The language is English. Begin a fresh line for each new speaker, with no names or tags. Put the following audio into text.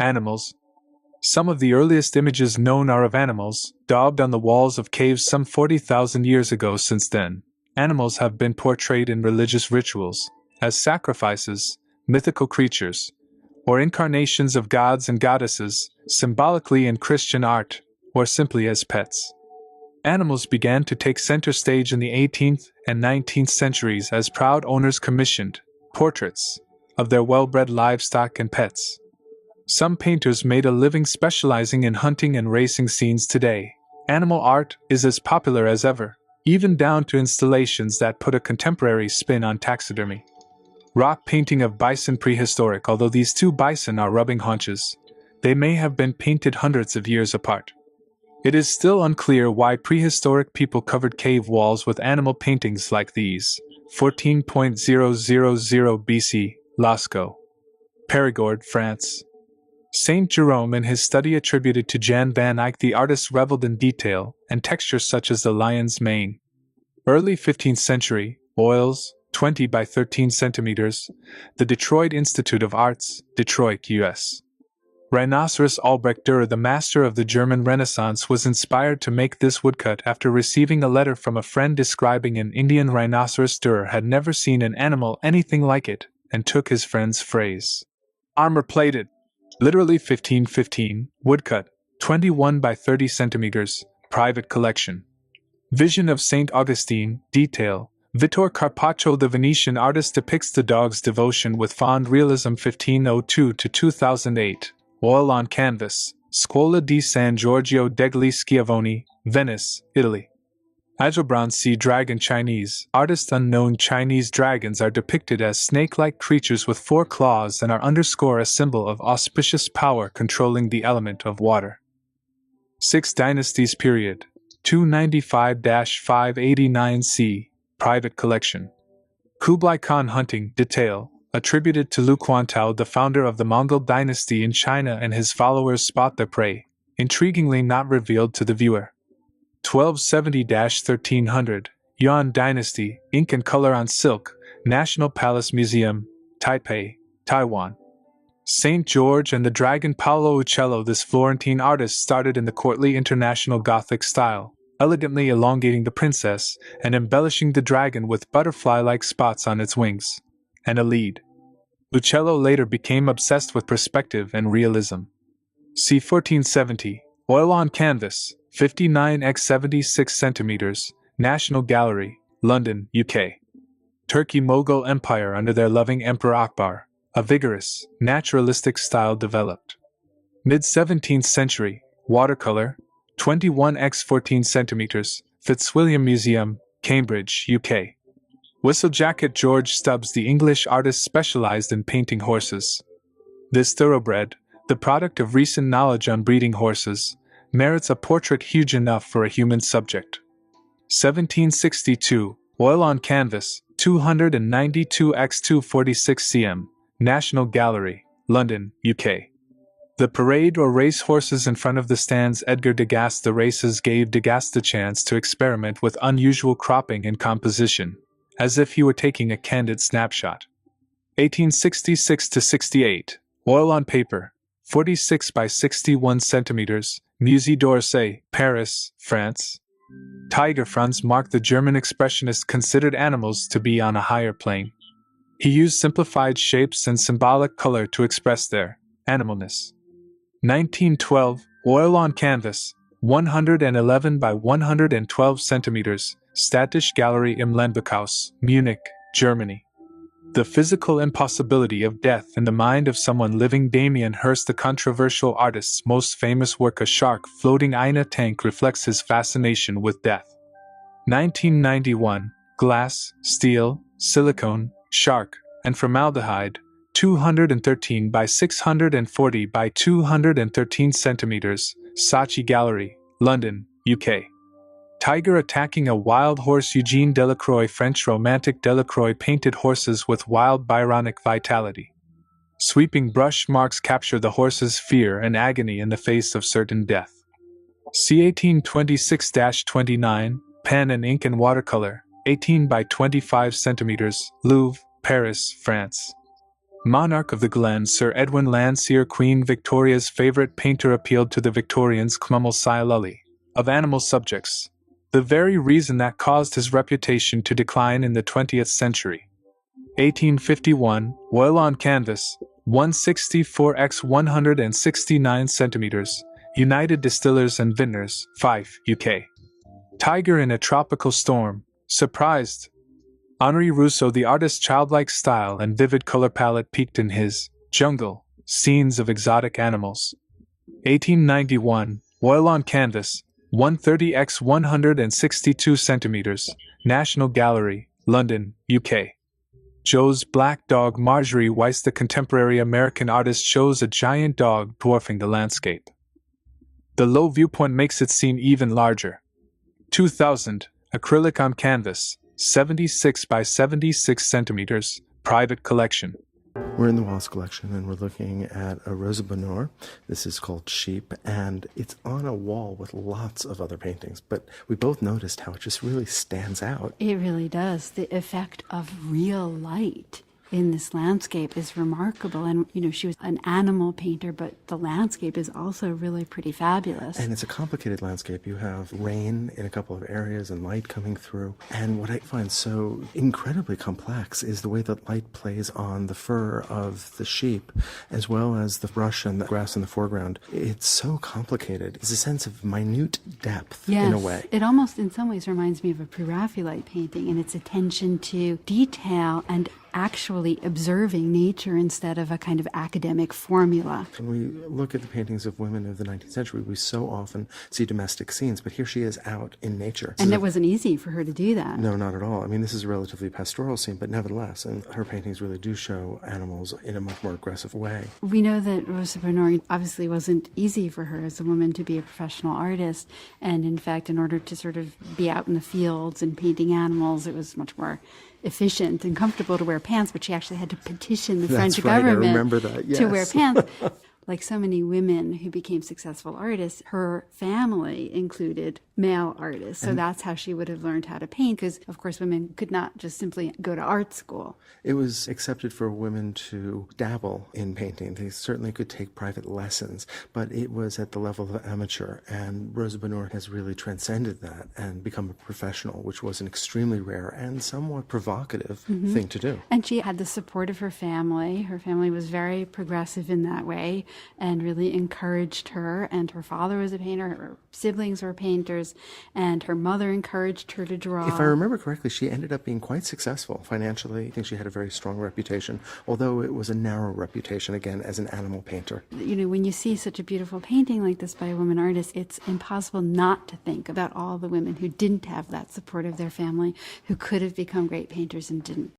Animals. Some of the earliest images known are of animals, daubed on the walls of caves some 40,000 years ago. Since then, animals have been portrayed in religious rituals, as sacrifices, mythical creatures, or incarnations of gods and goddesses, symbolically in Christian art, or simply as pets. Animals began to take center stage in the 18th and 19th centuries as proud owners commissioned portraits of their well-bred livestock and pets. Some painters made a living specializing in hunting and racing scenes. Today, animal art is as popular as ever, even down to installations that put a contemporary spin on taxidermy. Rock painting of bison. Prehistoric. Although these two bison are rubbing haunches, they may have been painted hundreds of years apart. It is still unclear why prehistoric people covered cave walls with animal paintings like these. 14,000 BC, Lascaux, Périgord, France. Saint Jerome, in his study attributed to Jan van Eyck, the artist reveled in detail and texture such as the lion's mane. Early 15th century, oils, 20 by 13 centimeters, the Detroit Institute of Arts, Detroit, U.S. Rhinoceros. Albrecht Dürer, the master of the German Renaissance, was inspired to make this woodcut after receiving a letter from a friend describing an Indian rhinoceros. Dürer had never seen an animal anything like it, and took his friend's phrase, armor-plated, literally 1515, woodcut, 21 by 30 centimeters, private collection. Vision of St. Augustine, detail. Vittor Carpaccio, the Venetian artist, depicts the dog's devotion with fond realism. 1502 to 2008. Oil on canvas. Scuola di San Giorgio degli Schiavoni, Venice, Italy. Agelbrand Sea Dragon. Chinese artist. Unknown. Chinese dragons are depicted as snake-like creatures with 4 claws and are underscore a symbol of auspicious power controlling the element of water. 6 Dynasties period. 295-589 c. Private collection. Kublai Khan hunting, detail, attributed to Lu Quantao, the founder of the Mongol dynasty in China, and his followers spot their prey, intriguingly not revealed to the viewer. 1270-1300, Yuan Dynasty, ink and color on silk, National Palace Museum, Taipei, Taiwan. St. George and the Dragon. Paolo Uccello. This Florentine artist started in the courtly international Gothic style, elegantly elongating the princess and embellishing the dragon with butterfly-like spots on its wings, and a lead. Uccello later became obsessed with perspective and realism. C. 1470, oil on canvas, 59x76 centimeters, National Gallery, London, UK. Turkey. Mughal Empire under their loving Emperor Akbar, a vigorous, naturalistic style developed. Mid-17th century, watercolor, 21x14 centimeters, Fitzwilliam Museum, Cambridge, UK. Whistlejacket. George Stubbs, the English artist, specialized in painting horses. This thoroughbred, the product of recent knowledge on breeding horses, merits a portrait huge enough for a human subject. 1762, oil on canvas, 292x246 cm, National Gallery, London, UK. The parade or race horses in front of the stands. Edgar Degas. The races gave Degas the chance to experiment with unusual cropping and composition, as if he were taking a candid snapshot. 1866-68, oil on paper, 46 by 61 centimeters, Musée d'Orsay, Paris, France. Tiger. Franz Marc, the German expressionist, considered animals to be on a higher plane. He used simplified shapes and symbolic color to express their animalness. 1912, oil on canvas, 111 by 112 centimeters, Städtische Galerie im Landbuchhaus, Munich, Germany. The physical impossibility of death in the mind of someone living. Damien Hirst, the controversial artist's most famous work, a shark floating in a tank, reflects his fascination with death. 1991, glass, steel, silicone, shark, and formaldehyde, 213 by 640 by 213 centimeters, Saatchi Gallery, London, UK. Tiger attacking a wild horse. Eugene Delacroix. French romantic. Delacroix painted horses with wild Byronic vitality. Sweeping brush marks capture the horse's fear and agony in the face of certain death. C. 1826-29, pen and ink and watercolor, 18 by 25 centimeters, Louvre, Paris, France. Monarch of the Glen Sir Edwin Landseer, Queen Victoria's favourite painter, appealed to the Victorians' Clmulli of animal subjects, the very reason that caused his reputation to decline in the 20th century. 1851, oil on canvas, 164 x 169 centimeters, United Distillers and Vintners, Fife, UK. Tiger in a tropical storm, surprised. Henri Rousseau, the artist's childlike style and vivid color palette peaked in his Jungle, Scenes of Exotic Animals. 1891, oil on canvas, 130 x 162 centimeters, National Gallery, London, UK. Joe's Black Dog. Marjorie Weiss, the contemporary American artist, shows a giant dog dwarfing the landscape. The low viewpoint makes it seem even larger. 2000, acrylic on canvas, 76 by 76 centimeters, private collection.
We're in the Wallace collection and we're looking at a Rosa Bonheur. This is called Sheep, and it's on a wall with lots of other paintings, but we both noticed how it just really stands out.
It really does. The effect of real light in this landscape is remarkable. And, she was an animal painter, but the landscape is also really pretty fabulous.
And it's a complicated landscape. You have rain in a couple of areas and light coming through. And what I find so incredibly complex is the way that light plays on the fur of the sheep, as well as the brush and the grass in the foreground. It's so complicated. It's a sense of minute depth, in a way.
It almost, in some ways, reminds me of a pre-Raphaelite painting in its attention to detail and actually observing nature instead of a kind of academic formula.
When we look at the paintings of women of the 19th century, we so often see domestic scenes, but here she is out in nature.
And it wasn't easy for her to do that.
No, not at all. I mean, this is a relatively pastoral scene, but nevertheless, and her paintings really do show animals in a much more aggressive way.
We know that Rosa Bonheur obviously wasn't easy for her as a woman to be a professional artist, and in fact, in order to sort of be out in the fields and painting animals, it was much more efficient and comfortable to wear pants, but she actually had to petition the French government
I remember that, yes.
to wear pants. Like so many women who became successful artists, her family included male artists. So that's how she would have learned how to paint, because, of course, women could not just simply go to art school.
It was accepted for women to dabble in painting. They certainly could take private lessons, but it was at the level of amateur. And Rosa Bonheur has really transcended that and become a professional, which was an extremely rare and somewhat provocative thing to do.
And she had the support of her family. Her family was very progressive in that way and really encouraged her. And her father was a painter, her siblings were painters, and her mother encouraged her to draw.
If I remember correctly, she ended up being quite successful financially. I think she had a very strong reputation, although it was a narrow reputation, again, as an animal painter.
When you see such a beautiful painting like this by a woman artist, it's impossible not to think about all the women who didn't have that support of their family, who could have become great painters and didn't.